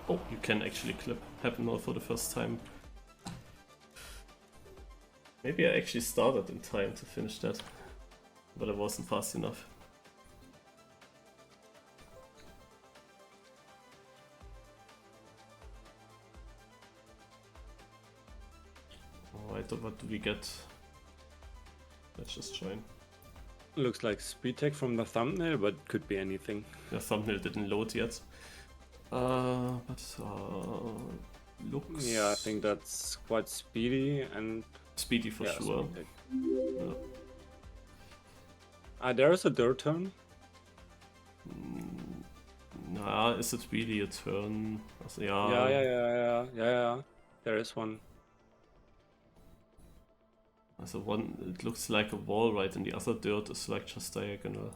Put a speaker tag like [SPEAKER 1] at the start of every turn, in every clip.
[SPEAKER 1] Oh, you can actually clip happen now for the first time. Maybe I actually started in time to finish that, but I wasn't fast enough. Alright, what do we get? Let's just join.
[SPEAKER 2] Looks like speed tech from the thumbnail, but could be anything.
[SPEAKER 1] The thumbnail didn't load yet. Looks...
[SPEAKER 2] Yeah, I think that's quite speedy and...
[SPEAKER 1] Speedy for sure.
[SPEAKER 2] Yeah. There's a dirt turn.
[SPEAKER 1] Nah, is it really a turn? Also, yeah.
[SPEAKER 2] Yeah. There is one.
[SPEAKER 1] Also one, it looks like a wall, right? And the other dirt is like just diagonal.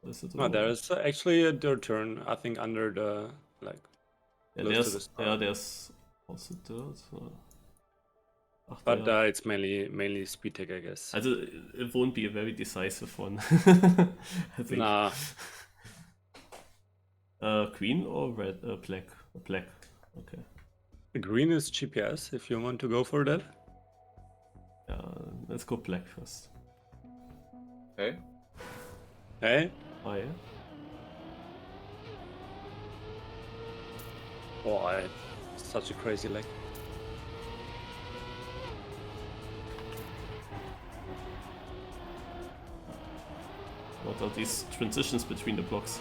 [SPEAKER 1] Is it?
[SPEAKER 2] No, there is actually a dirt turn. I think under the like.
[SPEAKER 1] Yeah, there's also dirt.
[SPEAKER 2] But it's mainly speed tech, I guess.
[SPEAKER 1] Also, it won't be a very decisive one. I think.
[SPEAKER 2] Nah.
[SPEAKER 1] Green or red? Black. Black. Okay.
[SPEAKER 2] Green is GPS if you want to go for that.
[SPEAKER 1] Yeah, let's go black first.
[SPEAKER 3] Hey.
[SPEAKER 2] Hey.
[SPEAKER 1] Oh yeah.
[SPEAKER 2] Oh, such a crazy leg.
[SPEAKER 1] What are these transitions between the blocks?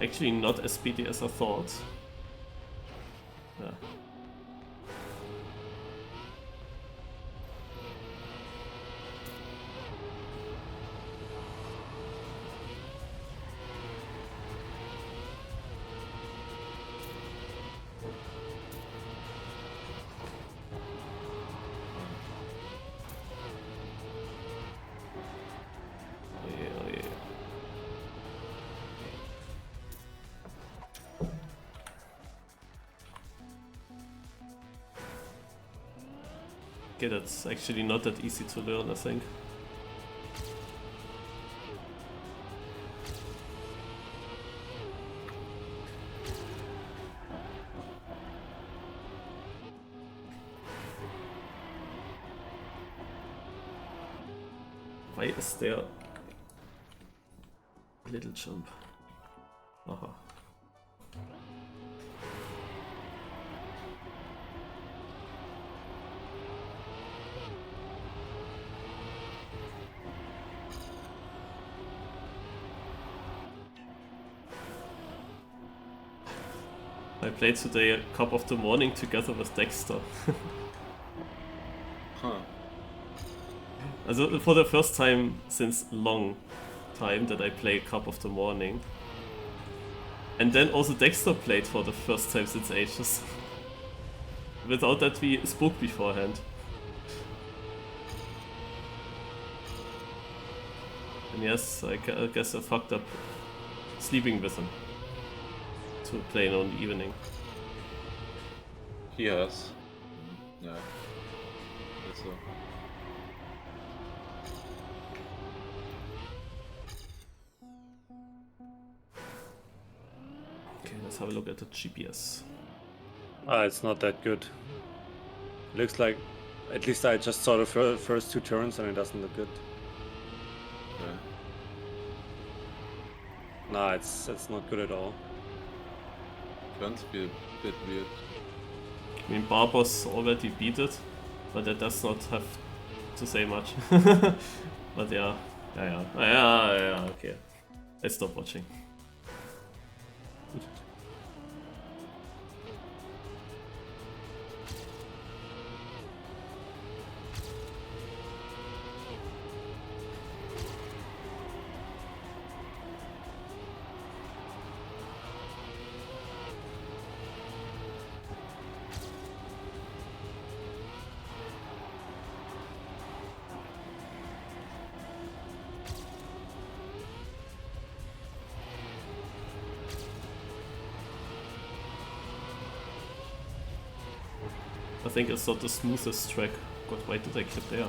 [SPEAKER 1] Actually not as speedy as I thought. Yeah. Okay, that's actually not that easy to learn, I think. Why is there a little jump? Aha. I played today a Cup of the Morning together with Dexter.
[SPEAKER 3] Huh.
[SPEAKER 1] Also for the first time since long time that I play Cup of the Morning. And then also Dexter played for the first time since ages. Without that we spoke beforehand. And yes, I guess I fucked up sleeping with him. To play on the evening.
[SPEAKER 3] He has. Yeah. Guess so.
[SPEAKER 1] Okay, let's have a look at the GPS.
[SPEAKER 2] It's not that good. Looks like, at least I just saw the first two turns and it doesn't look good.
[SPEAKER 3] Okay.
[SPEAKER 2] Nah, it's not good at all.
[SPEAKER 3] Turns be a bit weird.
[SPEAKER 1] I mean, Barbos already beat it, but that does not have to say much. But yeah, okay. Let's stop watching. I think it's not the smoothest track God, why did I clip there?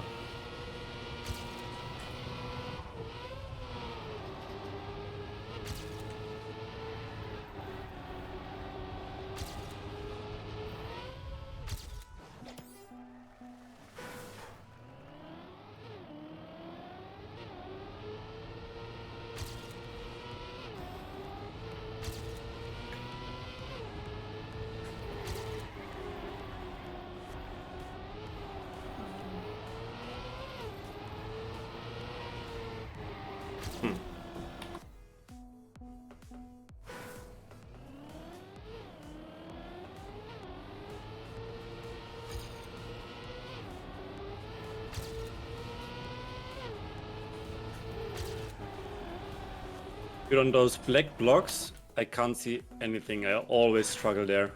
[SPEAKER 2] On those black blocks, I can't see anything. I always struggle there.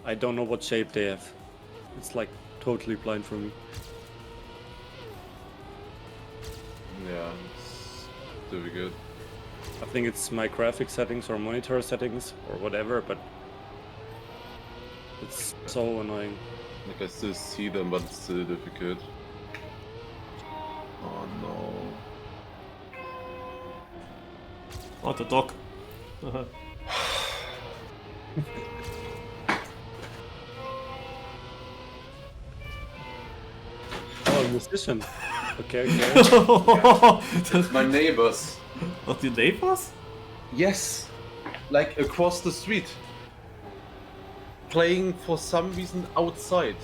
[SPEAKER 2] I don't know what shape they have. It's like totally blind for me.
[SPEAKER 3] Yeah, it's difficult.
[SPEAKER 2] I think it's my graphic settings or monitor settings or whatever, but it's so annoying.
[SPEAKER 3] Like I still see them, but it's still difficult. Oh no.
[SPEAKER 1] Oh, the dog.
[SPEAKER 2] Oh, musician. Okay, okay.
[SPEAKER 3] It's my neighbors.
[SPEAKER 1] What, your neighbors?
[SPEAKER 3] Yes, like across the street. Playing for some reason outside.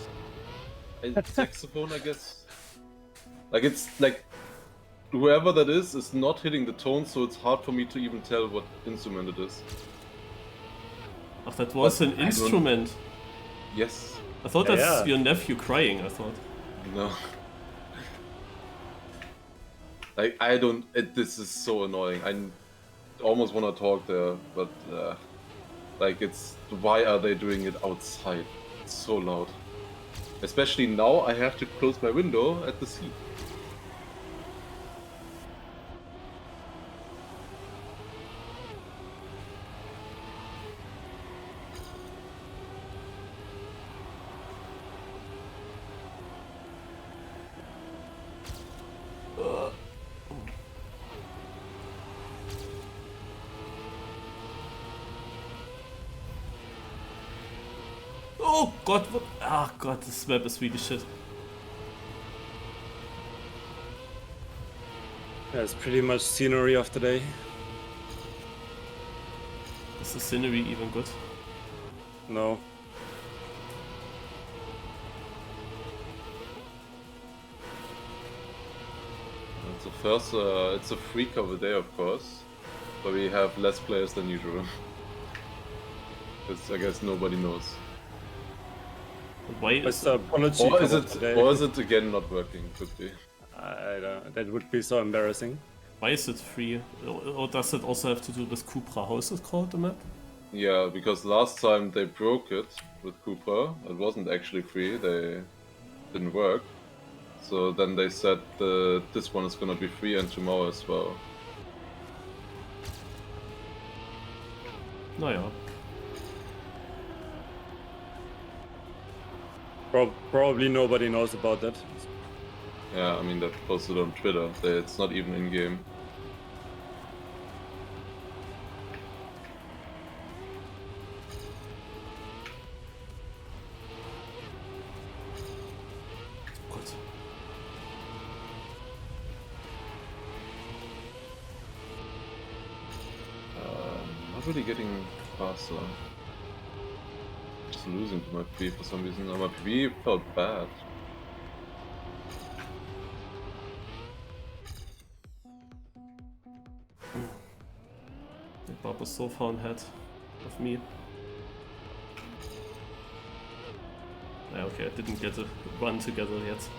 [SPEAKER 3] A saxophone, I guess. Like it's like whoever that is not hitting the tone, so it's hard for me to even tell what instrument it is.
[SPEAKER 1] Oh, that was
[SPEAKER 3] But
[SPEAKER 1] an instrument.
[SPEAKER 3] Yes.
[SPEAKER 1] I thought
[SPEAKER 2] Yeah,
[SPEAKER 1] that's
[SPEAKER 2] yeah.
[SPEAKER 1] your nephew crying, I thought.
[SPEAKER 3] No. Like I don't. This is so annoying. I almost want to talk there, but like it's why are they doing it outside? It's so loud. Especially now, I have to close my window at the sea.
[SPEAKER 1] Oh god, what? Ah god, this map is really shit.
[SPEAKER 2] Yeah, it's pretty much scenery of the day.
[SPEAKER 1] Is the scenery even good?
[SPEAKER 2] No.
[SPEAKER 3] It's a first. It's a freak of a day, of course, but we have less players than usual. Because I guess nobody knows.
[SPEAKER 1] Why
[SPEAKER 2] What's
[SPEAKER 1] is
[SPEAKER 2] the apology
[SPEAKER 3] Or is
[SPEAKER 2] of
[SPEAKER 3] it?
[SPEAKER 2] the day?
[SPEAKER 3] Or is it again not working? Could be.
[SPEAKER 2] I don't. That would be so embarrassing.
[SPEAKER 1] Why is it free? Or does it also have to do with Cupra? How is it called, the map?
[SPEAKER 3] Yeah, because last time they broke it with Cooper. It wasn't actually free. They didn't work. So then they said this one is gonna be free and tomorrow as well.
[SPEAKER 1] Naja.
[SPEAKER 2] Probably nobody knows about that.
[SPEAKER 3] Yeah, I mean they posted on Twitter. It's not even in game.
[SPEAKER 1] Gott.
[SPEAKER 3] Not really getting faster. Just losing to my PV for some reason. My PV felt bad.
[SPEAKER 1] The Bob was so far ahead of me. Yeah, okay, I didn't get a run together yet.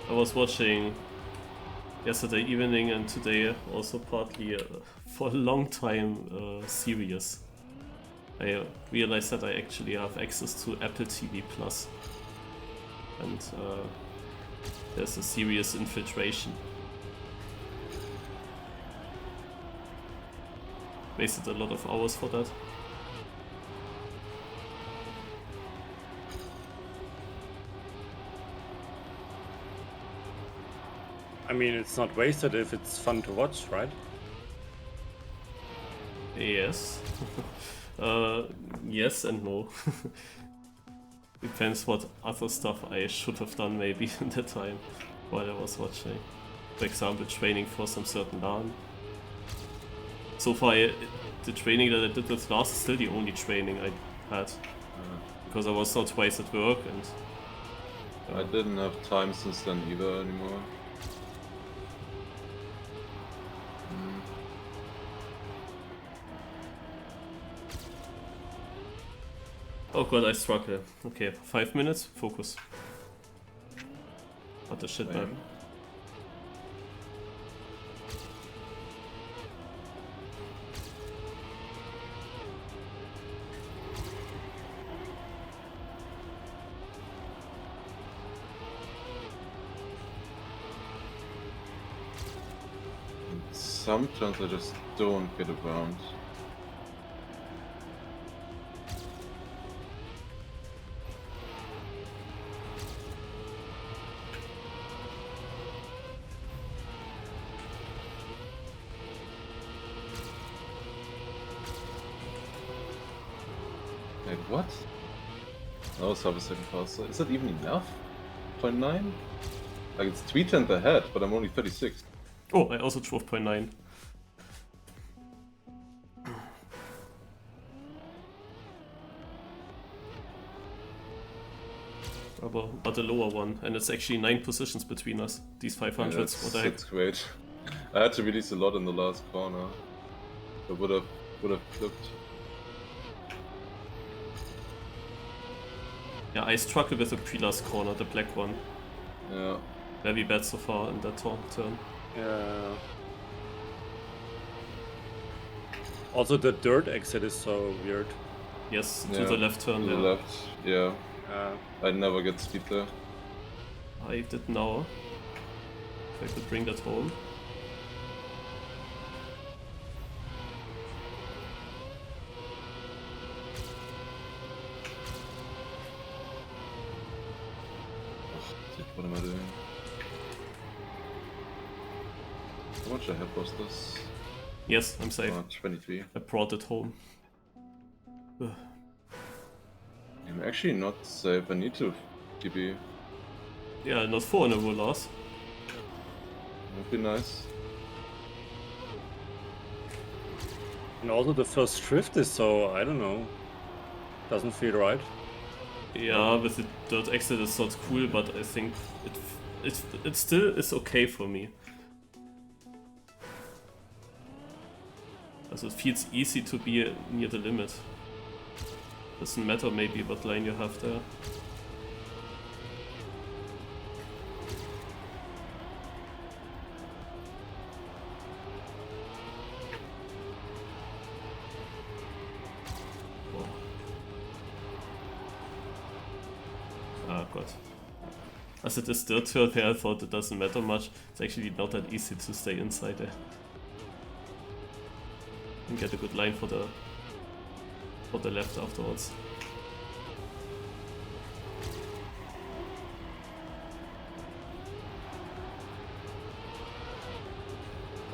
[SPEAKER 1] I was watching yesterday evening and today also partly for a long time series. I realized that I actually have access to Apple TV Plus, and there's a serious infiltration. wasted a lot of hours for that.
[SPEAKER 2] I mean, it's not wasted if it's fun to watch, right?
[SPEAKER 1] Yes. Yes and no. Depends what other stuff I should have done maybe in that time while I was watching. For example, training for some certain LAN. So far, the training that I did with Lars is still the only training I had. Because I was not twice at work and...
[SPEAKER 3] I didn't have time since then either anymore.
[SPEAKER 1] Oh god, I struggle. Okay, 5 minutes, focus. What the shit, man.
[SPEAKER 3] Sometimes I just don't get around. Wait, what? Oh, it's half a second faster. Is that even enough? 0.9? Like it's 3/10 ahead, but I'm only 36.
[SPEAKER 1] Oh, I also drove 0.9. But a lower one, and it's actually 9 positions between us. These 500s.
[SPEAKER 3] Yeah,
[SPEAKER 1] What the heck?
[SPEAKER 3] that's great. I had to release a lot in the last corner. I would have flipped.
[SPEAKER 1] Yeah, I struggle with the pre-last corner, the black one.
[SPEAKER 3] Yeah.
[SPEAKER 1] Very bad so far in that turn.
[SPEAKER 2] Yeah. Also, the dirt exit is so weird.
[SPEAKER 1] Yes, to
[SPEAKER 3] Yeah,
[SPEAKER 1] the left turn
[SPEAKER 3] To the
[SPEAKER 1] there.
[SPEAKER 3] left, yeah. I never get speed there.
[SPEAKER 1] I did now. If I could bring that home.
[SPEAKER 3] Shit, what am I doing? How much ahead was this?
[SPEAKER 1] Yes, I'm safe.
[SPEAKER 3] 23.
[SPEAKER 1] I brought it home. Ugh.
[SPEAKER 3] I'm actually not safe. I need to TP.
[SPEAKER 1] Yeah, not 4 in a row, Lars.
[SPEAKER 3] Would be nice.
[SPEAKER 2] And also the first drift is so, I don't know, doesn't feel right.
[SPEAKER 1] Yeah, with the dirt exit it's not cool, but I think it still is okay for me. Also it feels easy to be near the limit. Doesn't matter maybe what line you have there. Wow. Ah god. Also this dirt turn there, I thought it doesn't matter much. It's actually not that easy to stay inside there. And get a good line for the left afterwards.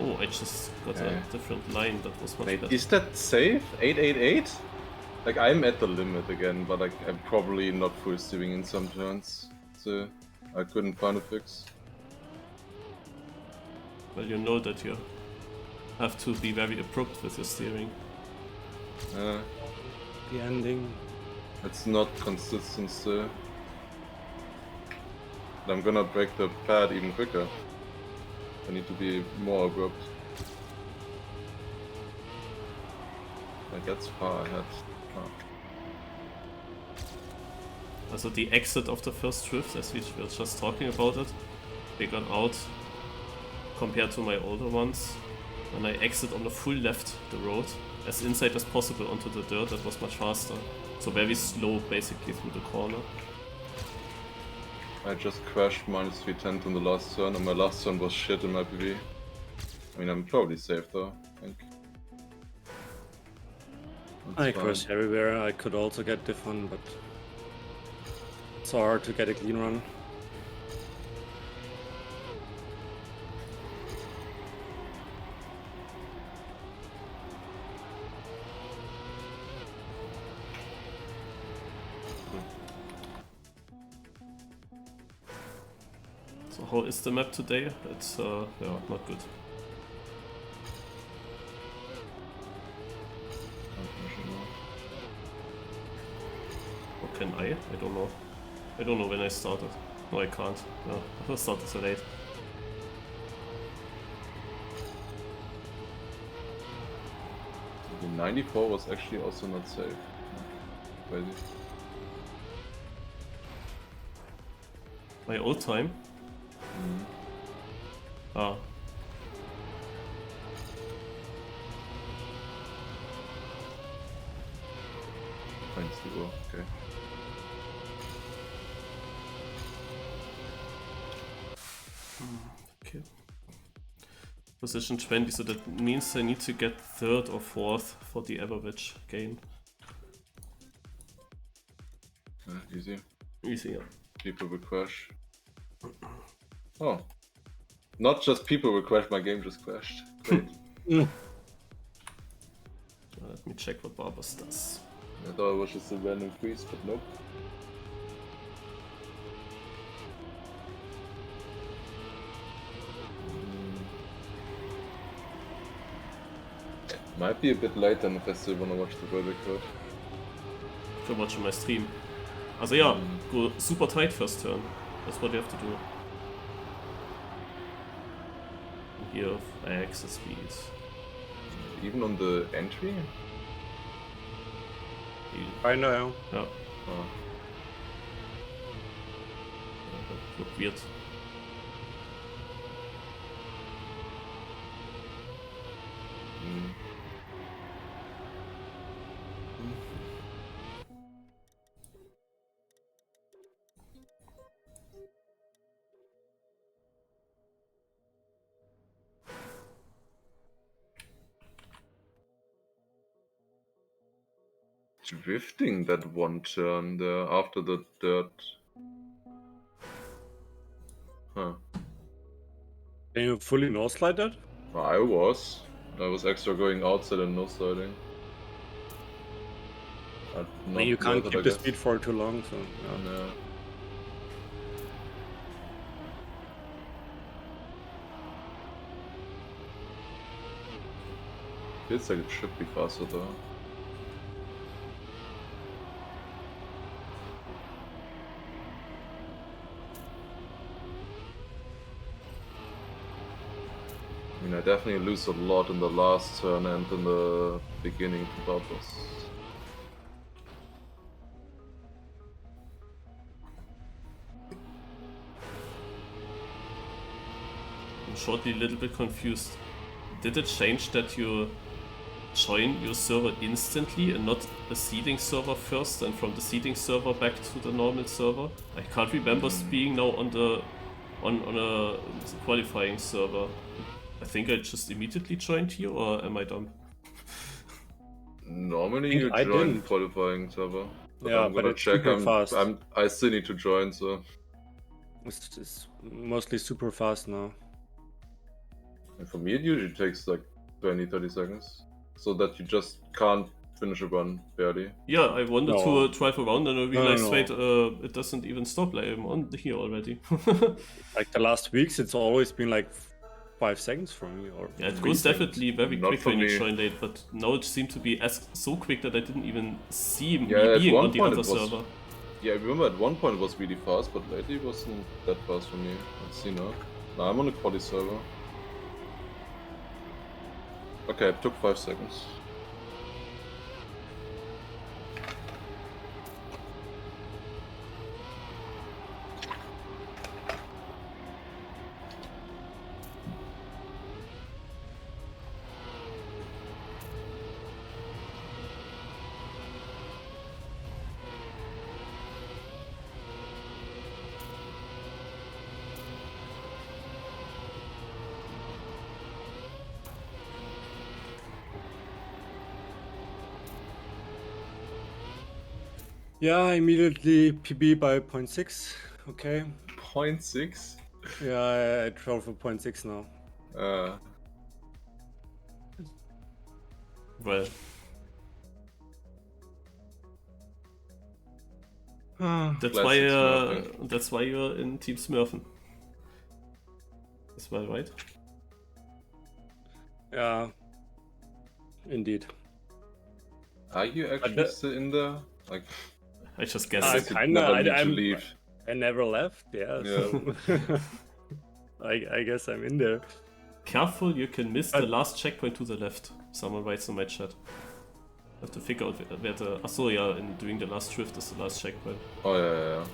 [SPEAKER 1] Oh, I just got a different line. That was much
[SPEAKER 3] Wait,
[SPEAKER 1] better.
[SPEAKER 3] is that safe? 888? Like I'm at the limit again, but like I'm probably not full steering in some turns. So I couldn't find a fix.
[SPEAKER 1] Well, you know that you have to be very abrupt with your steering.
[SPEAKER 2] The ending.
[SPEAKER 3] It's not consistent still. I'm gonna break the pad even quicker. I need to be more abrupt. Like that's far ahead. Oh.
[SPEAKER 1] Also the exit of the first drift, as we were just talking about it, figured out compared to my older ones. When I exit on the full left the road, as inside as possible onto the dirt, that was much faster. So very slow basically through the corner.
[SPEAKER 3] I just crashed minus 310 on the last turn, and my last turn was shit in my PV. I mean, I'm probably safe though, I think.
[SPEAKER 2] I
[SPEAKER 3] That's
[SPEAKER 2] crash
[SPEAKER 3] fine.
[SPEAKER 2] everywhere. I could also get Div 1, but it's so hard to get a clean run.
[SPEAKER 1] So how is the map today? It's yeah, not good. Or can I? I don't know. I don't know when I started. No, I can't. No, I started so late.
[SPEAKER 3] The 94 was actually also not safe. Crazy.
[SPEAKER 1] My old time? Ah.
[SPEAKER 3] Thanks, Duo. Okay.
[SPEAKER 1] Okay. Position 20, so that means I need to get 3rd or 4th for the average gain.
[SPEAKER 3] Easy.
[SPEAKER 1] Easy, yeah.
[SPEAKER 3] People will crash. Oh. Not just people will crash, my game just crashed. Great.
[SPEAKER 1] Let me check what Barbas does.
[SPEAKER 3] I thought it was just a random freeze, but nope. Might be a bit late then if I still wanna watch the world record.
[SPEAKER 1] Ich will watch my stream. Also ja, go super tight first turn. That's what you have to do. And here, access speed.
[SPEAKER 3] Even on the entry?
[SPEAKER 2] I know.
[SPEAKER 1] Ja,
[SPEAKER 3] Oh.
[SPEAKER 1] that looked weird.
[SPEAKER 3] Drifting that one turn there after the dirt. Huh.
[SPEAKER 2] Can you fully no slide that?
[SPEAKER 3] I was extra going outside and no sliding.
[SPEAKER 2] I mean, you can't
[SPEAKER 3] worth it,
[SPEAKER 2] keep
[SPEAKER 3] I
[SPEAKER 2] the
[SPEAKER 3] guess.
[SPEAKER 2] speed for too long, so yeah.
[SPEAKER 3] Yeah. Feels like it should be faster though. I mean, I definitely lose a lot in the last turn and in the beginning to Barbas.
[SPEAKER 1] I'm shortly a little bit confused. Did it change that you join your server instantly and not a seeding server first and from the seeding server back to the normal server? I can't remember being now on a qualifying server. I think I just immediately joined here, or am I dumb?
[SPEAKER 3] Normally you
[SPEAKER 2] I
[SPEAKER 3] join
[SPEAKER 2] didn't.
[SPEAKER 3] qualifying server. But
[SPEAKER 2] Yeah,
[SPEAKER 3] I'm
[SPEAKER 2] but
[SPEAKER 3] gonna
[SPEAKER 2] it's
[SPEAKER 3] check.
[SPEAKER 2] super fast.
[SPEAKER 3] I still need to join, so
[SPEAKER 2] It's mostly super fast now.
[SPEAKER 3] and for me it usually takes like 20-30 seconds. So that you just can't finish a run barely.
[SPEAKER 1] Yeah, I wanted
[SPEAKER 2] No.
[SPEAKER 1] to drive around and I realized,
[SPEAKER 2] no.
[SPEAKER 1] wait, it doesn't even stop, like I'm on here already.
[SPEAKER 2] Like the last weeks, it's always been like 5 seconds for me. Or
[SPEAKER 1] Yeah, it
[SPEAKER 2] 3
[SPEAKER 1] goes
[SPEAKER 2] seconds.
[SPEAKER 1] definitely very
[SPEAKER 3] Not
[SPEAKER 1] quick
[SPEAKER 3] for
[SPEAKER 1] when you
[SPEAKER 3] me.
[SPEAKER 1] join late, but now it seemed to be so quick that I didn't even see me
[SPEAKER 3] Yeah, at
[SPEAKER 1] being
[SPEAKER 3] one
[SPEAKER 1] on the
[SPEAKER 3] point
[SPEAKER 1] other
[SPEAKER 3] it was-
[SPEAKER 1] server.
[SPEAKER 3] Yeah, I remember at one point it was really fast, but lately it wasn't that fast for me. Let's see now. Now I'm on a quali server. Okay, it took 5 seconds.
[SPEAKER 2] Yeah, I immediately PB by 0.6. Okay.
[SPEAKER 3] 0.6?
[SPEAKER 2] Yeah, I drove for 0.6 now.
[SPEAKER 1] Well, that's why
[SPEAKER 3] Classic Smurfing.
[SPEAKER 1] that's why you're in Team Smurfen. As well, right?
[SPEAKER 2] Yeah, indeed.
[SPEAKER 3] Are you actually still in there? Like,
[SPEAKER 1] I just
[SPEAKER 3] I
[SPEAKER 1] guessed.
[SPEAKER 3] guess you
[SPEAKER 2] Kinda.
[SPEAKER 3] never need to leave.
[SPEAKER 2] I never left. Yeah. So I guess I'm in there.
[SPEAKER 1] Careful, you can miss the last checkpoint to the left. Someone writes in my chat. I have to figure out where the... Achso, yeah, and doing the last drift is the last checkpoint.
[SPEAKER 3] Oh yeah.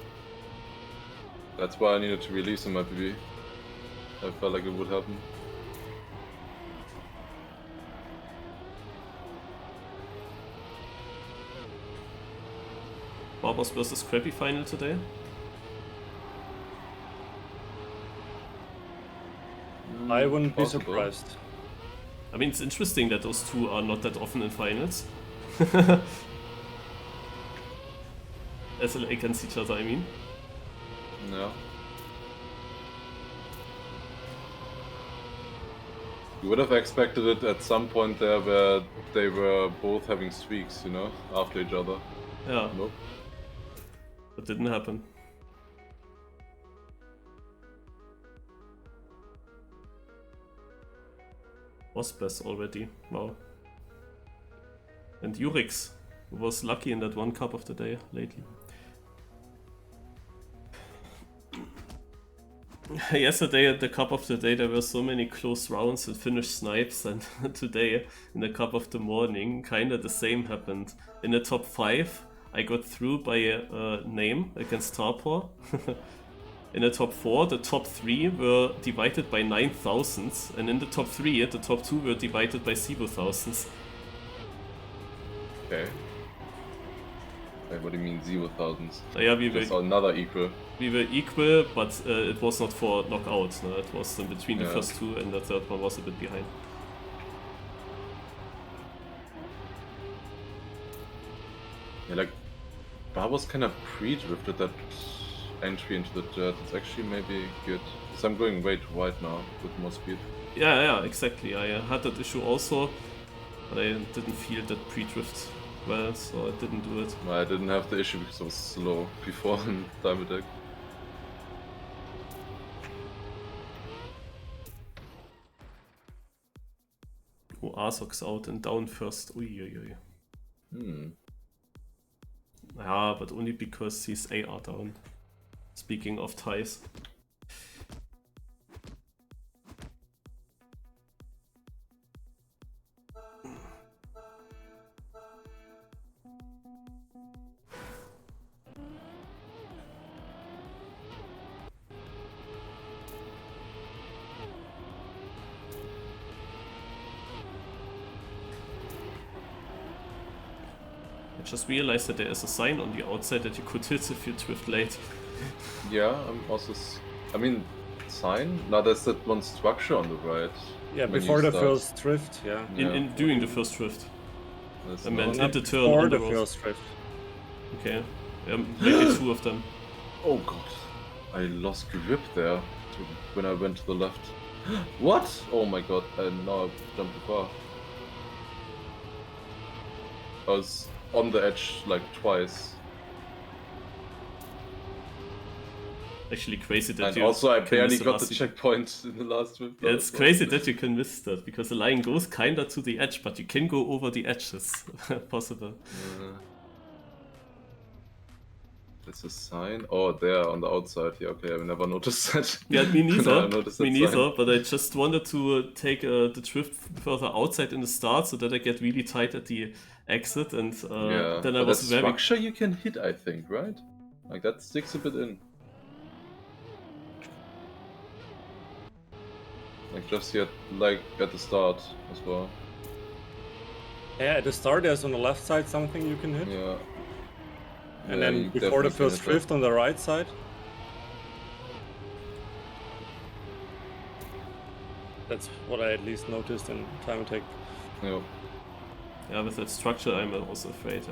[SPEAKER 3] That's why I needed to release on my PB. I felt like it would happen.
[SPEAKER 1] Barbers versus Scrappy final today.
[SPEAKER 2] I wouldn't be
[SPEAKER 3] Possible.
[SPEAKER 2] surprised.
[SPEAKER 1] I mean, it's interesting that those two are not that often in finals. As against each other, I mean.
[SPEAKER 3] Yeah. You would have expected it at some point there where they were both having streaks, you know, after each other.
[SPEAKER 1] Yeah,
[SPEAKER 3] Nope.
[SPEAKER 1] that didn't happen. Ospes already, wow. And Urix, who was lucky in that one cup of the day lately. Yesterday at the cup of the day there were so many close rounds and finished snipes, and today in the cup of the morning kinda the same happened. In the top 5 I got through by a name against Tarpor. In the top 4 the top 3 were divided by 9,000s, and in the top 3 the top 2 were divided by 0,000s.
[SPEAKER 3] Okay. Wait, what do you mean 0,000s?
[SPEAKER 1] Yeah,
[SPEAKER 3] That's another equal.
[SPEAKER 1] we were equal, but it was not for knockout. No? It was in between the
[SPEAKER 3] Yeah.
[SPEAKER 1] first two, and the third one was a bit behind.
[SPEAKER 3] Yeah, like, Barbar's kind of pre-drifted that entry into the dirt. It's actually maybe good. Because I'm going way too wide now with more speed.
[SPEAKER 1] Yeah, exactly. I had that issue also, but I didn't feel that pre-drift well, so I didn't do it.
[SPEAKER 3] I didn't have the issue because I was slow before in TimeAttack.
[SPEAKER 1] Oh, Arzok's out and down first. Uiuiui. Yeah, but only because he's AR down. Speaking of ties. I just realized that there is a sign on the outside that you could hit if you drift late.
[SPEAKER 3] Yeah, I'm also... I mean, sign? No, there's that one structure on the right.
[SPEAKER 2] Yeah,
[SPEAKER 3] when
[SPEAKER 2] before
[SPEAKER 3] you
[SPEAKER 2] the
[SPEAKER 3] start.
[SPEAKER 2] first drift, yeah.
[SPEAKER 1] In doing the first drift.
[SPEAKER 3] There's
[SPEAKER 1] I meant
[SPEAKER 3] no-
[SPEAKER 1] in the turn
[SPEAKER 2] Before
[SPEAKER 1] on
[SPEAKER 2] the
[SPEAKER 1] the road.
[SPEAKER 2] first drift.
[SPEAKER 1] Okay. Maybe two of them.
[SPEAKER 3] Oh god. I lost grip there when I went to the left. What? Oh my god, and now I jumped too far. I was on the edge like twice.
[SPEAKER 1] Actually crazy that
[SPEAKER 3] And
[SPEAKER 1] you
[SPEAKER 3] also I
[SPEAKER 1] can
[SPEAKER 3] barely
[SPEAKER 1] miss the
[SPEAKER 3] got the
[SPEAKER 1] last-
[SPEAKER 3] checkpoint in the last trip.
[SPEAKER 1] Yeah, it's crazy that you can miss that, because the line goes kinda to the edge, but you can go over the edges. Possible.
[SPEAKER 3] There's a sign? Oh, there on the outside. Yeah, okay, I never noticed that.
[SPEAKER 1] Yeah, me
[SPEAKER 3] Now
[SPEAKER 1] neither.
[SPEAKER 3] I noticed
[SPEAKER 1] Me
[SPEAKER 3] that
[SPEAKER 1] neither,
[SPEAKER 3] sign.
[SPEAKER 1] but I just wanted to take the drift further outside in the start so that I get really tight at the exit, and
[SPEAKER 3] Yeah,
[SPEAKER 1] then I
[SPEAKER 3] but
[SPEAKER 1] was
[SPEAKER 3] that
[SPEAKER 1] very...
[SPEAKER 3] structure you can hit, I think, right? Like that sticks a bit in. Like just yet, like at the start as well.
[SPEAKER 2] Yeah, at the start there's on the left side something you can hit.
[SPEAKER 3] Yeah.
[SPEAKER 2] And
[SPEAKER 3] Yeah,
[SPEAKER 2] then
[SPEAKER 3] you
[SPEAKER 2] before the
[SPEAKER 3] definitely
[SPEAKER 2] first
[SPEAKER 3] hit that.
[SPEAKER 2] drift on the right side. That's what I at least noticed in TimeAttack.
[SPEAKER 3] Yeah.
[SPEAKER 1] Yeah, with that structure I'm also afraid.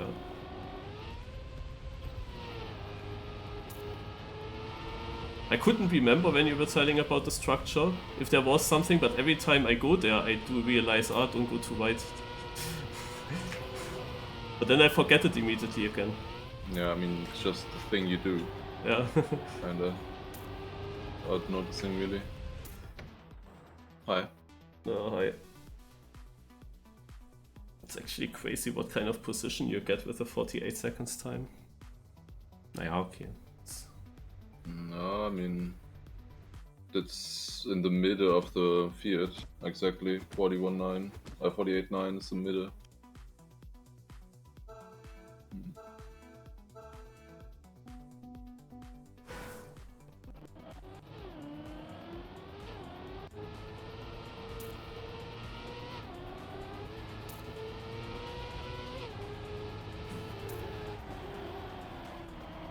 [SPEAKER 1] I couldn't remember when you were telling about the structure, if there was something, but every time I go there I do realize, don't go too wide. But then I forget it immediately again.
[SPEAKER 3] Yeah, I mean, it's just the thing you do.
[SPEAKER 1] Yeah.
[SPEAKER 3] Kinda. Without noticing, really. Hi.
[SPEAKER 1] Oh, hi. It's actually crazy what kind of position you get with a 48 seconds time. Naja, okay.
[SPEAKER 3] No, I mean, it's in the middle of the field, exactly. 41.9, 48.9 is the middle.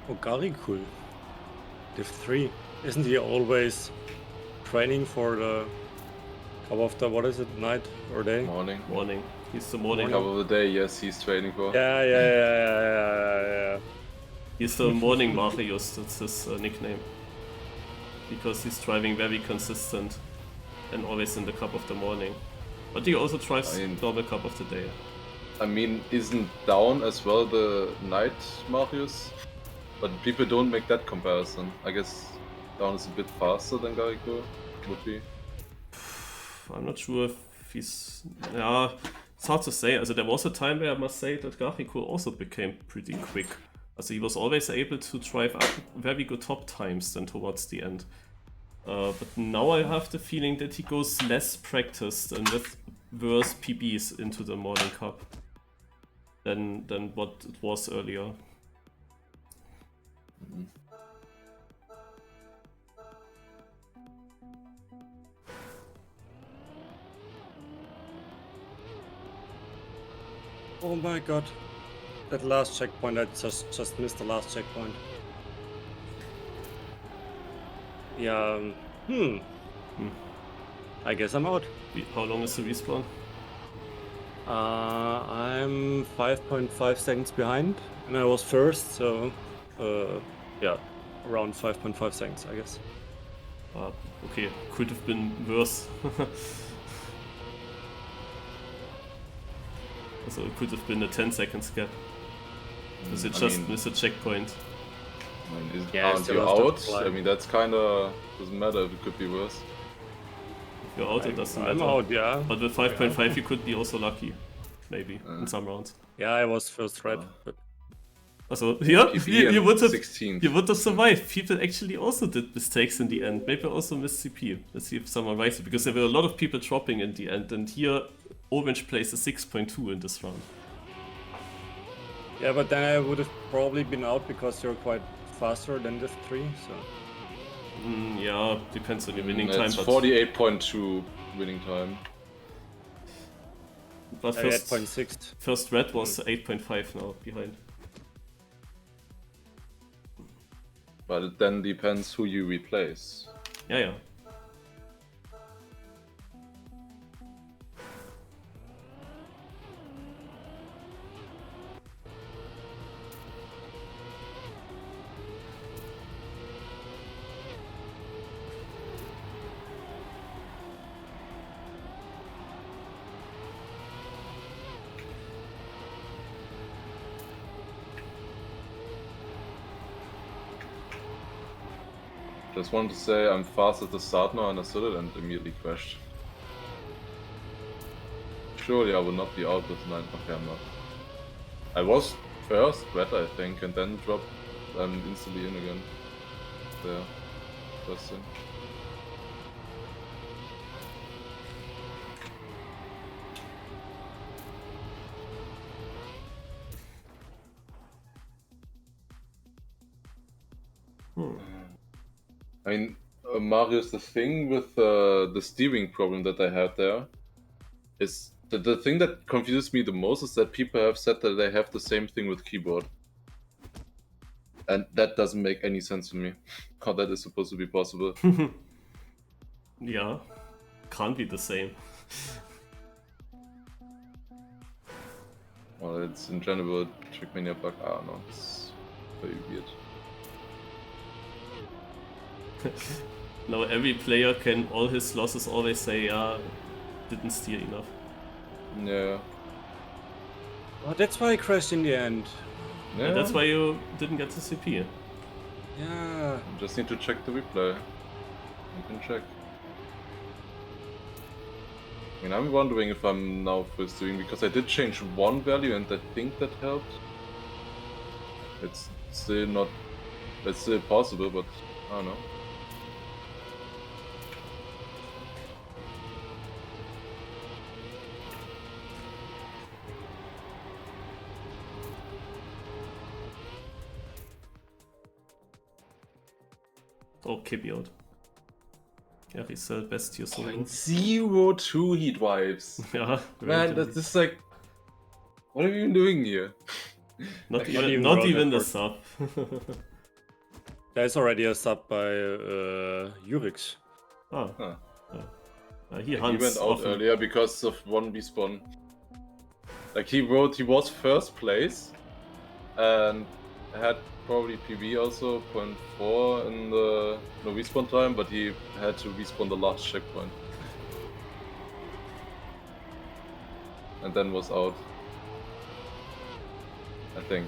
[SPEAKER 2] Oh, Gary, cool. Div 3. Isn't he always training for the top of the, what is it, night or day?
[SPEAKER 3] Morning.
[SPEAKER 1] Morning. He's the morning.
[SPEAKER 3] Top of the day, yes, he's training for.
[SPEAKER 2] Yeah.
[SPEAKER 1] He's the morning Marius, that's his nickname. Because he's driving very consistent and always in the cup of the morning. But he also drives normal cup of the day.
[SPEAKER 3] I mean, isn't down as well the night Marius? But people don't make that comparison. I guess down is a bit faster than Gariko, would be.
[SPEAKER 1] I'm not sure if he's... Yeah, it's hard to say. Also, there was a time where I must say that Gariko also became pretty quick. Also, he was always able to drive up very good top times than towards the end. But now I have the feeling that he goes less practiced and with worse PBs into the morning cup than what it was earlier.
[SPEAKER 2] Oh my god. That last checkpoint, I just missed the last checkpoint. Yeah, I guess I'm out.
[SPEAKER 1] How long is the respawn?
[SPEAKER 2] I'm 5.5 seconds behind, and I was first, so yeah, around 5.5 seconds, I guess.
[SPEAKER 1] Okay, could have been worse. Also, it could have been a 10 seconds gap. Because it just missed a checkpoint.
[SPEAKER 3] I mean,
[SPEAKER 2] Yeah,
[SPEAKER 3] aren't you out? I mean, that's kinda... doesn't matter if it could be worse.
[SPEAKER 1] If you're out, it doesn't matter.
[SPEAKER 2] I'm out, yeah.
[SPEAKER 1] But with 5.5 you could be also lucky. Maybe, in some rounds.
[SPEAKER 2] Yeah, I was first right, but...
[SPEAKER 1] Also, yeah, you would have
[SPEAKER 3] 16th.
[SPEAKER 1] You would have survived. People actually also did mistakes in the end. Maybe also missed CP. Let's see if someone writes it. Because there were a lot of people dropping in the end. And here, Orange plays a 6.2 in this round.
[SPEAKER 2] Yeah, but then I would have probably been out because you're quite faster than Div 3, so...
[SPEAKER 1] Yeah, depends on your winning time.
[SPEAKER 3] It's
[SPEAKER 1] But
[SPEAKER 3] 48.2 winning time.
[SPEAKER 1] But
[SPEAKER 2] first, 8.6.
[SPEAKER 1] First red was 8.5 now behind.
[SPEAKER 3] But it then depends who you replace.
[SPEAKER 1] Yeah.
[SPEAKER 3] Just wanted to say I'm fast at the start now, understood it, and immediately crashed. Surely I will not be out with 9. Okay, I'm not. I was first red, I think, and then dropped. I'm instantly in again. There. First in. I mean, Marius, the thing with the steering problem that I had there is that the thing that confuses me the most is that people have said that they have the same thing with keyboard. And that doesn't make any sense to me. How that is supposed to be possible.
[SPEAKER 1] Yeah, can't be the same.
[SPEAKER 3] Well, it's in general a Trickmania bug. I don't know, it's very weird.
[SPEAKER 1] Now every player can, all his losses always say, yeah, didn't steer enough.
[SPEAKER 3] Yeah.
[SPEAKER 2] Oh, that's why I crashed in the end.
[SPEAKER 1] Yeah, that's why you didn't get the CP.
[SPEAKER 2] Yeah.
[SPEAKER 3] Just need to check the replay. You can check. I mean, I'm wondering if I'm now first doing, because I did change one value and I think that helped. It's still not, it's still possible, but I don't know.
[SPEAKER 1] Oh, Kibby out. Yeah, result best use.
[SPEAKER 3] 0.02 he drives.
[SPEAKER 1] Yeah,
[SPEAKER 3] Man, that's just like, what are you even doing here?
[SPEAKER 1] not
[SPEAKER 2] even
[SPEAKER 1] even, not
[SPEAKER 2] world
[SPEAKER 1] even the
[SPEAKER 2] record.
[SPEAKER 1] sub.
[SPEAKER 2] There's already a sub by Urix.
[SPEAKER 1] Ah,
[SPEAKER 3] Huh.
[SPEAKER 1] he
[SPEAKER 3] He
[SPEAKER 1] hunts
[SPEAKER 3] went out
[SPEAKER 1] often.
[SPEAKER 3] earlier because of one respawn. Like he wrote, he was first place and had probably PV also 0.4 in the no respawn time, but he had to respawn the last checkpoint. And then was out. I think.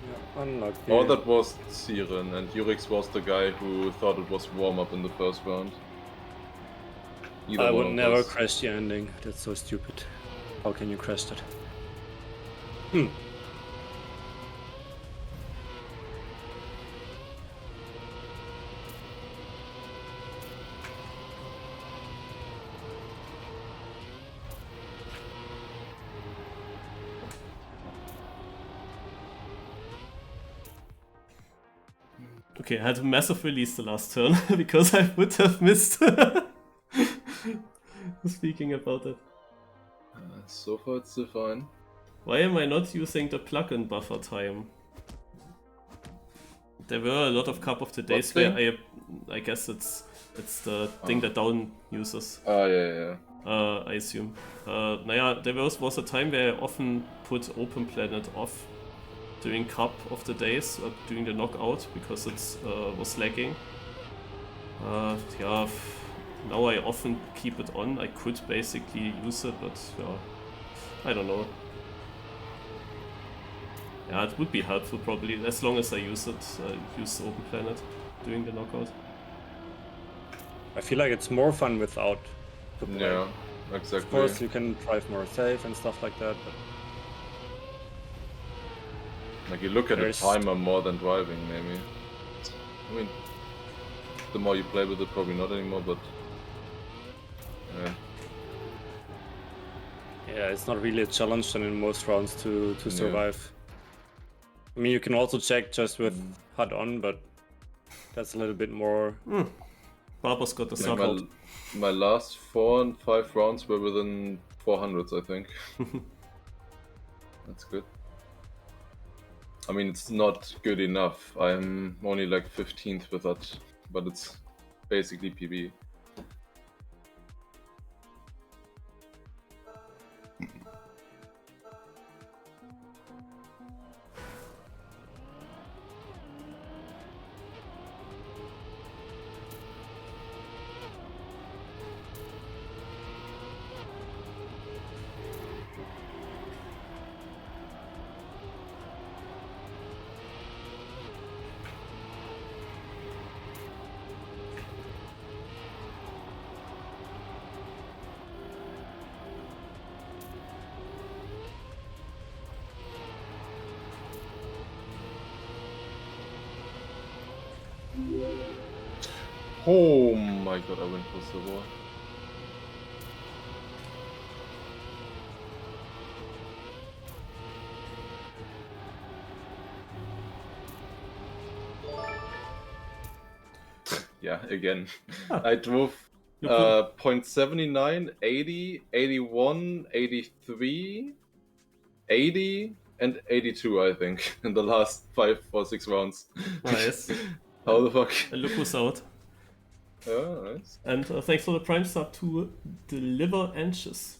[SPEAKER 2] Yeah, unlucky.
[SPEAKER 3] Or that was Siren, and Urix was the guy who thought it was warm-up in the first round. Either
[SPEAKER 2] I
[SPEAKER 3] one
[SPEAKER 2] would
[SPEAKER 3] of
[SPEAKER 2] never
[SPEAKER 3] those.
[SPEAKER 2] crash the ending. That's so stupid. How can you crash that? Hmm.
[SPEAKER 1] Okay, I had a massive release the last turn because I would have missed. Speaking about it.
[SPEAKER 3] So far it's still fine.
[SPEAKER 1] Why am I not using the plugin buffer time? There were a lot of Cup of the Days where I guess it's the thing that down uses.
[SPEAKER 3] Ah, yeah.
[SPEAKER 1] I assume. Naja, there was a time where I often put Open Planet off during Cup of the Days, during the knockout, because it was lagging. Yeah, now I often keep it on. I could basically use it, but yeah, I don't know. Yeah, it would be helpful probably, as long as I use it, use Open Planet during the knockout.
[SPEAKER 2] I feel like it's more fun without the play.
[SPEAKER 3] Yeah, exactly.
[SPEAKER 2] Of course, you can drive more safe and stuff like that, but
[SPEAKER 3] Like you look at the timer more than driving, maybe. I mean, the more you play with it, probably not anymore, but yeah.
[SPEAKER 2] Yeah, it's not really a challenge then in most rounds to survive. I mean, you can also check just with HUD on, but that's a little bit more.
[SPEAKER 1] Barber's got the sub
[SPEAKER 3] Like
[SPEAKER 1] out.
[SPEAKER 3] my last 4 and 5 rounds were within 400s, I think. That's good. I mean, it's not good enough. I'm only like 15th with that, but it's basically PB. Oh my god, I went for the wall. Yeah, again. I drove 0.79, 80, 81, 83, 80, and 82, I think, in the last 5 or 6 rounds.
[SPEAKER 1] Nice.
[SPEAKER 3] How the fuck?
[SPEAKER 1] And look who's out.
[SPEAKER 3] Oh, nice.
[SPEAKER 1] And thanks for the Prime sub to Deliver Anxious.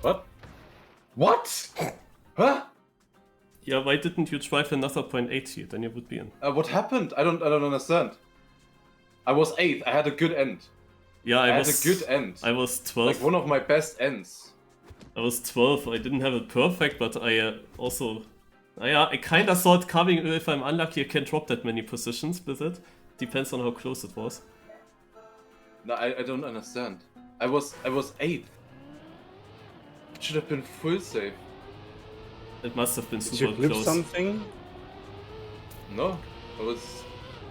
[SPEAKER 3] What? What? Huh?
[SPEAKER 1] Yeah, why didn't you drive another .80? Then you would be in.
[SPEAKER 3] What happened? I don't understand. I was 8th. I had a good end.
[SPEAKER 1] Yeah,
[SPEAKER 3] I had a good end.
[SPEAKER 1] I was 12.
[SPEAKER 3] Like one of my best ends.
[SPEAKER 1] I was 12. I didn't have it perfect, but I also... I kinda saw it coming. If I'm unlucky, I can drop that many positions with it. Depends on how close it was.
[SPEAKER 3] No, I don't understand. I was 8th. It should have been full safe.
[SPEAKER 1] It must have been
[SPEAKER 2] Did
[SPEAKER 1] super
[SPEAKER 2] you flip
[SPEAKER 1] close.
[SPEAKER 2] something?
[SPEAKER 3] No, it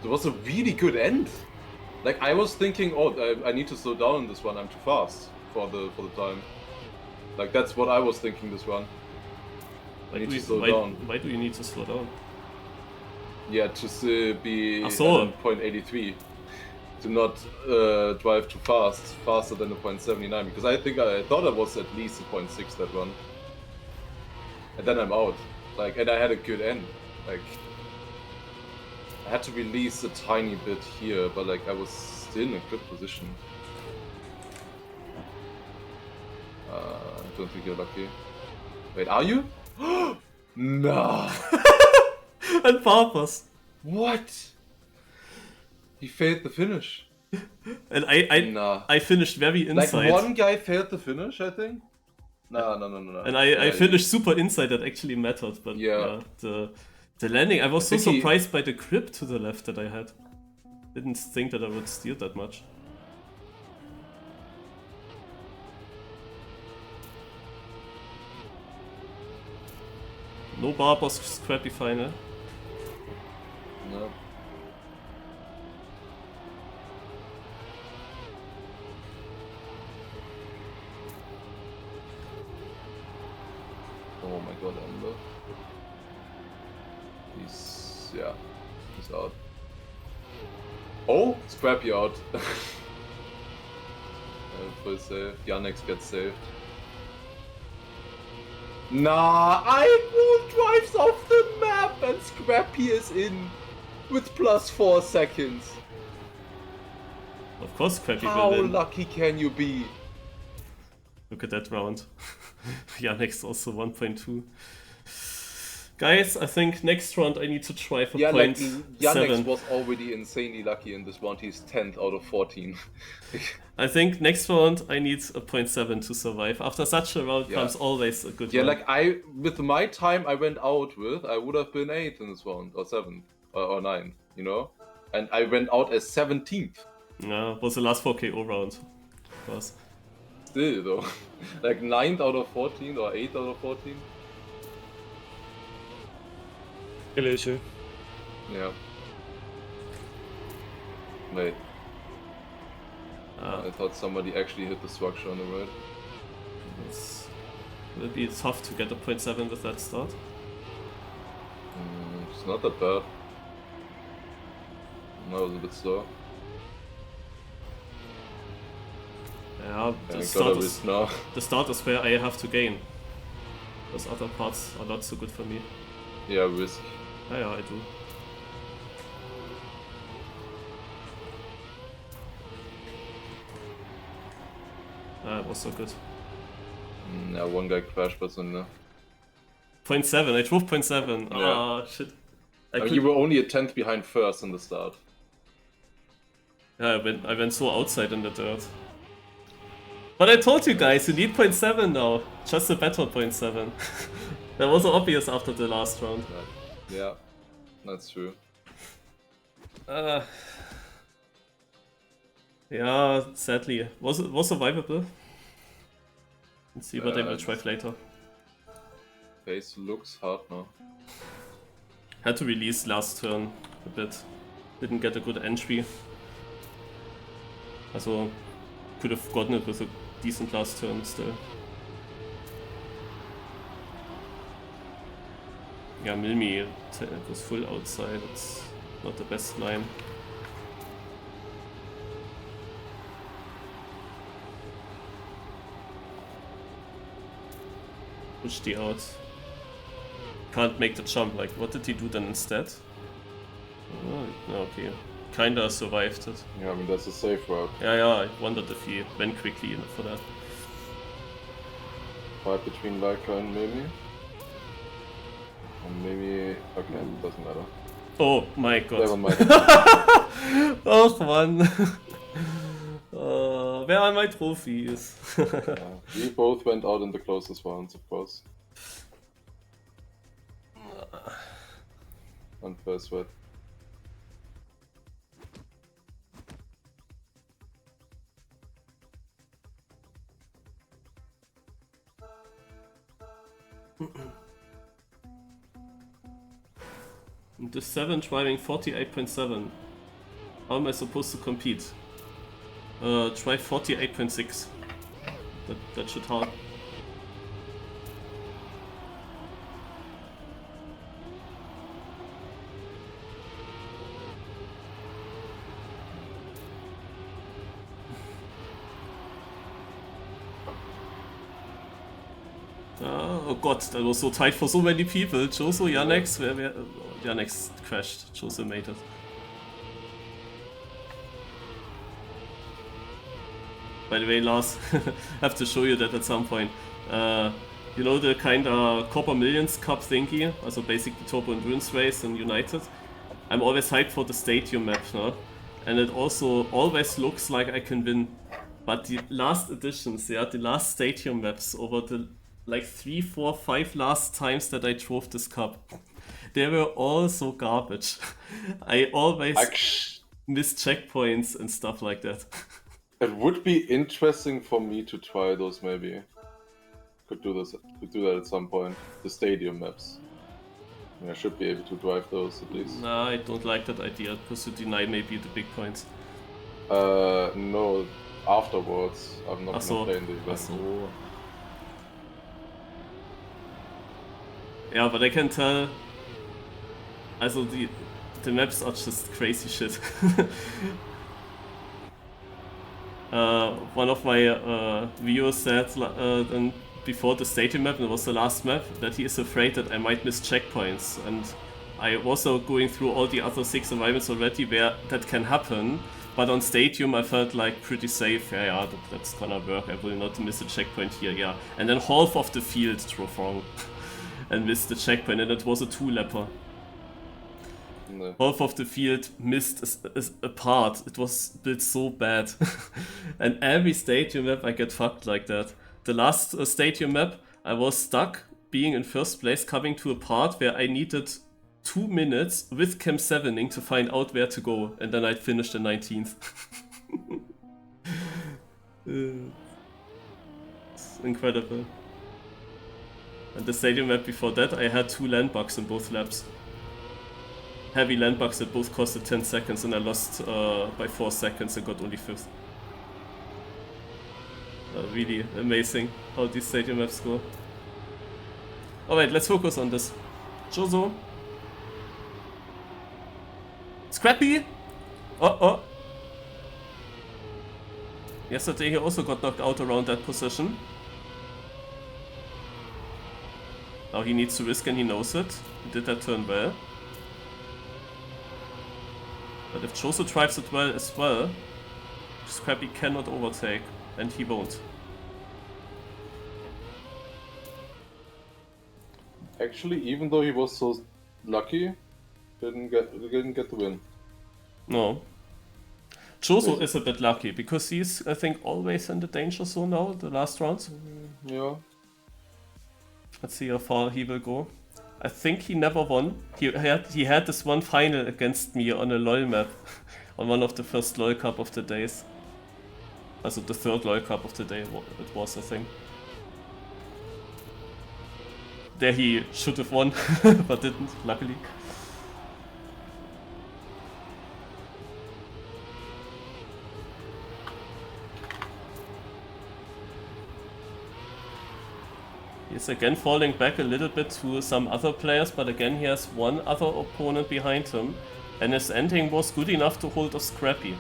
[SPEAKER 3] was a really good end. Like I was thinking, oh, I need to slow down in this one. I'm too fast for the time. Like that's what I was thinking this run. I need to slow down.
[SPEAKER 1] Why do you need to slow down?
[SPEAKER 3] Yeah, to be
[SPEAKER 1] Ach so.
[SPEAKER 3] at 0.83. To not drive too fast, faster than the 0.79, because I thought I was at least a 0.6 that run. And then I'm out. Like, and I had a good end. Like, I had to release a tiny bit here, but like I was still in a good position. I don't think you're lucky. Wait, are you? No.
[SPEAKER 1] On purpose.
[SPEAKER 3] What? He failed the finish.
[SPEAKER 1] And
[SPEAKER 3] Nah.
[SPEAKER 1] I finished very inside.
[SPEAKER 3] Like one guy failed the finish, I think. No.
[SPEAKER 1] And I finished super inside. That actually mattered. But
[SPEAKER 3] Yeah.
[SPEAKER 1] the landing, I was so
[SPEAKER 3] think he-
[SPEAKER 1] surprised by the grip to the left that I had. Didn't think that I would steer that much. No Barbers scrappy final.
[SPEAKER 3] No. Oh my god, Amber. He's out. Oh, Scrappy out. Full save. Yannick gets saved. Nah, I drives off the map and Scrappy is in with +4 seconds.
[SPEAKER 1] Of course, Scrappy
[SPEAKER 3] How
[SPEAKER 1] will win.
[SPEAKER 3] lucky can you be?
[SPEAKER 1] Look at that round. Yannick's also 1.2. Guys, I think next round I need to try for
[SPEAKER 3] Yeah, like
[SPEAKER 1] 0.7.
[SPEAKER 3] Yannick was already insanely lucky in this round. He's 10th out of 14.
[SPEAKER 1] I think next round I need a 0.7 to survive. After such a round
[SPEAKER 3] Yeah.
[SPEAKER 1] comes always a good
[SPEAKER 3] Yeah,
[SPEAKER 1] round.
[SPEAKER 3] like with my time I went out with, I would have been 8th in this round, or 7th, or 9th, you know? And I went out as 17th.
[SPEAKER 1] Yeah, was the last 4KO round. Was.
[SPEAKER 3] Still though. Like 9th out of 14 or 8th out of 14.
[SPEAKER 2] Delicious.
[SPEAKER 3] Yeah. Wait, I thought somebody actually hit the structure on the road.
[SPEAKER 1] It'll be tough to get a 0.7 with that start.
[SPEAKER 3] It's not that bad. No, it was a bit slow.
[SPEAKER 1] Yeah,
[SPEAKER 3] I got a risk now.
[SPEAKER 1] the start is where I have to gain. Those other parts are not so good for me.
[SPEAKER 3] Yeah, risk.
[SPEAKER 1] Yeah, I do. It was so good.
[SPEAKER 3] Yeah, one guy crashed, but so no.
[SPEAKER 1] 0.7, I drove 0.7.
[SPEAKER 3] Yeah.
[SPEAKER 1] Ah, shit.
[SPEAKER 3] I mean, you were only a 10th behind first in the start.
[SPEAKER 1] Yeah, I went so outside in the dirt. But I told you guys, you need 0.7 now. Just a better 0.7. That was obvious after the last round.
[SPEAKER 3] Yeah, that's true.
[SPEAKER 1] Yeah, sadly. Was survivable. Let's see what I will try later.
[SPEAKER 3] Pace looks hard now.
[SPEAKER 1] Had to release last turn a bit. Didn't get a good entry. Also, could have gotten it with a decent last turn still. Yeah, Milmi was full outside. It's not the best line. Pushed the out. Can't make the jump. Like, what did he do then instead? Oh, okay. Kinda survived it.
[SPEAKER 3] Yeah, I mean, that's a safe route.
[SPEAKER 1] Yeah, I wondered if he went quickly for that.
[SPEAKER 3] Fight between Leica and Mimi. And Mimi, okay, doesn't matter.
[SPEAKER 1] Oh my god.
[SPEAKER 3] Never mind.
[SPEAKER 1] Och Mann. Where are my trophies?
[SPEAKER 3] We both went out in the closest rounds, of course. Unfair sweat.
[SPEAKER 1] The 7 driving 48.7. How am I supposed to compete? Try 48.6. That should help. Oh god, that was so tight for so many people. Joso, Yannex, Yannex crashed. Joso made it. By the way, Lars, I have to show you that at some point. You know the kind of Copper Millions Cup thingy? Also basically Turbo Endurance Race and United. I'm always hyped for the stadium map, no? And it also always looks like I can win. But the last editions, yeah, the last stadium maps over the like 3, 4, 5 last times that I drove this cup, they were all so garbage. I always miss checkpoints and stuff like that.
[SPEAKER 3] It would be interesting for me to try those. Maybe could do that at some point. The stadium maps. I should be able to drive those at least.
[SPEAKER 1] Nah, I don't like that idea because you deny maybe the big points.
[SPEAKER 3] No. Afterwards, I'm not
[SPEAKER 1] so.
[SPEAKER 3] gonna play in the event.
[SPEAKER 1] So. Yeah, but I can tell. Also the maps are just crazy shit. One of my viewers said before the stadium map, and it was the last map, that he is afraid that I might miss checkpoints. And I also going through all the other 6 environments already where that can happen. But on stadium I felt like pretty safe. Yeah, that's gonna work. I will not miss a checkpoint here, yeah. And then half of the field drove wrong and missed the checkpoint, and it was a 2-lapper.
[SPEAKER 3] No.
[SPEAKER 1] Half of the field missed a part. It was built so bad. And every stadium map I get fucked like that. The last stadium map, I was stuck being in first place, coming to a part where I needed 2 minutes with Cam 7ing to find out where to go, and then I'd finished in 19th. It's incredible. And the stadium map before that, I had 2 land bugs in both laps. Heavy land bugs that both costed 10 seconds, and I lost by 4 seconds and got only 5th. Really amazing how these stadium maps go. Alright, let's focus on this. Joso. Scrappy! Oh. Yesterday he also got knocked out around that position. Now he needs to risk and he knows it. He did that turn well. But if Joso drives it well as well, Scrappy cannot overtake, and he won't.
[SPEAKER 3] Actually, even though he was so lucky, didn't get the win.
[SPEAKER 1] No. Joso is a bit lucky, because he's, I think, always in the danger zone now, the last rounds.
[SPEAKER 3] Yeah.
[SPEAKER 1] Let's see how far he will go. I think he never won. He had this one final against me on a LoL map. On one of the first LoL Cup of the days. Also the third LoL Cup of the day it was, I think. There he should have won, but didn't, luckily. He's again falling back a little bit to some other players, but again he has one other opponent behind him. And his ending was good enough to hold off Scrappy.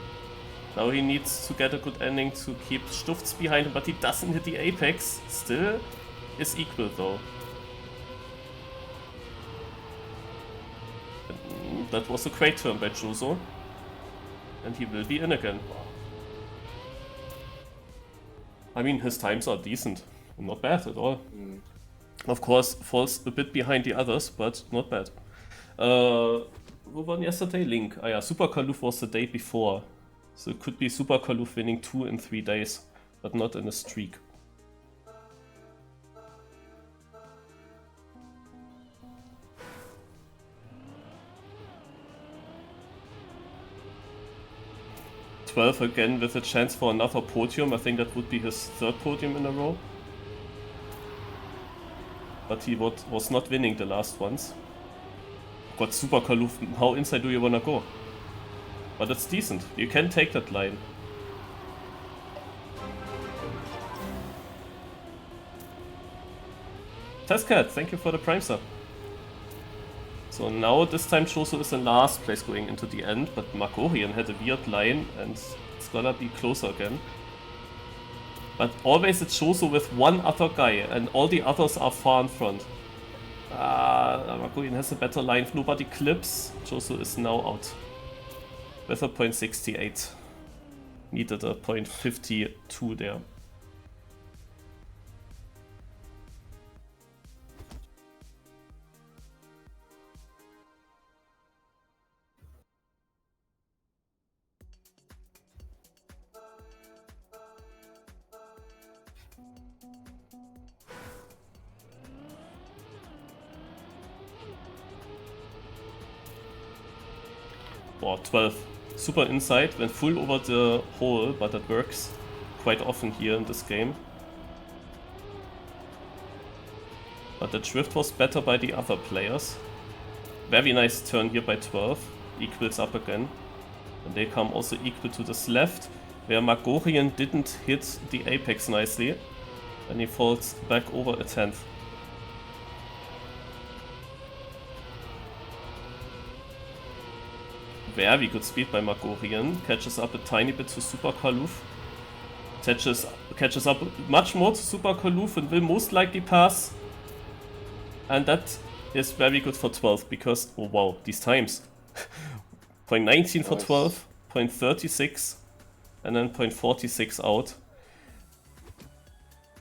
[SPEAKER 1] Now he needs to get a good ending to keep Stufts behind him, but he doesn't hit the apex. Still is equal though. And that was a great turn by Joso. And he will be in again. I mean, his times are decent. Not bad at all.
[SPEAKER 3] Mm.
[SPEAKER 1] Of course, falls a bit behind the others, but not bad. Who won yesterday? Link. Ah yeah, Super Kaluf was the day before. So it could be Super Kaluf winning 2 in 3 days, but not in a streak. .12 again with a chance for another podium. I think that would be his 3rd podium in a row. But he was not winning the last ones. God, Super Kaluf, how inside do you wanna go? But it's decent. You can take that line. Testcat, thank you for the Prime sub. So now this time Choso is in last place going into the end, but Magorian had a weird line and it's gonna be closer again. But always it's Choso with one other guy and all the others are far in front. Magorian has a better line, nobody clips. Choso is now out with a .68. Needed a .52 there. Or 12. Super inside, went full over the hole, but that works quite often here in this game. But the drift was better by the other players. Very nice turn here by 12. Equals up again. And they come also equal to this left, where Magorian didn't hit the apex nicely. And he falls back over a 10th. Very good speed by Magorian, catches up a tiny bit to Super Kaluf. Catches up much more to Super Kaluf and will most likely pass. And that is very good for 12 because, oh wow, these times. .19 for 12, .36 and then .46 out.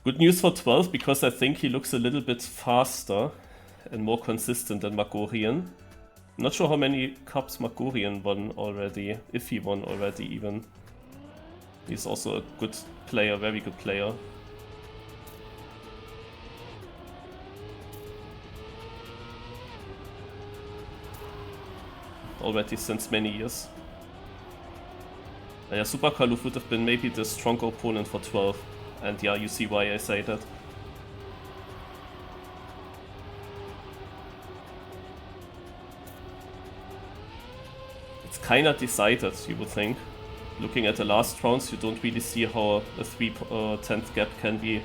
[SPEAKER 1] Good news for 12 because I think he looks a little bit faster and more consistent than Magorian. Not sure how many cups Magorian won already, if he won already even. He's also a good player, very good player. Already since many years. Yeah, Super Kaluf would have been maybe the stronger opponent for 12. And yeah, you see why I say that. Kinda decided, you would think. Looking at the last rounds, you don't really see how a 3/10th gap can be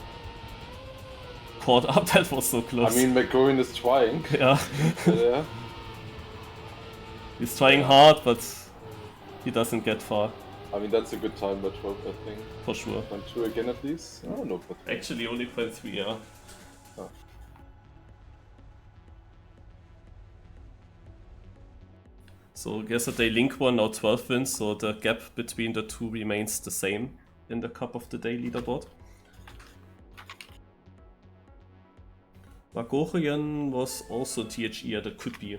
[SPEAKER 1] caught up. That was so close.
[SPEAKER 3] I mean, Magorian is trying.
[SPEAKER 1] Yeah.
[SPEAKER 3] Yeah.
[SPEAKER 1] He's trying hard, but he doesn't get far.
[SPEAKER 3] I mean, that's a good time by 12, I think.
[SPEAKER 1] For sure.
[SPEAKER 3] .2 again at least? Oh, no. But
[SPEAKER 1] Actually, only .3, yeah.
[SPEAKER 3] Oh.
[SPEAKER 1] So yesterday Link won, now 12 wins, so the gap between the two remains the same in the Cup of the Day leaderboard. Magorian was also THE, that could be.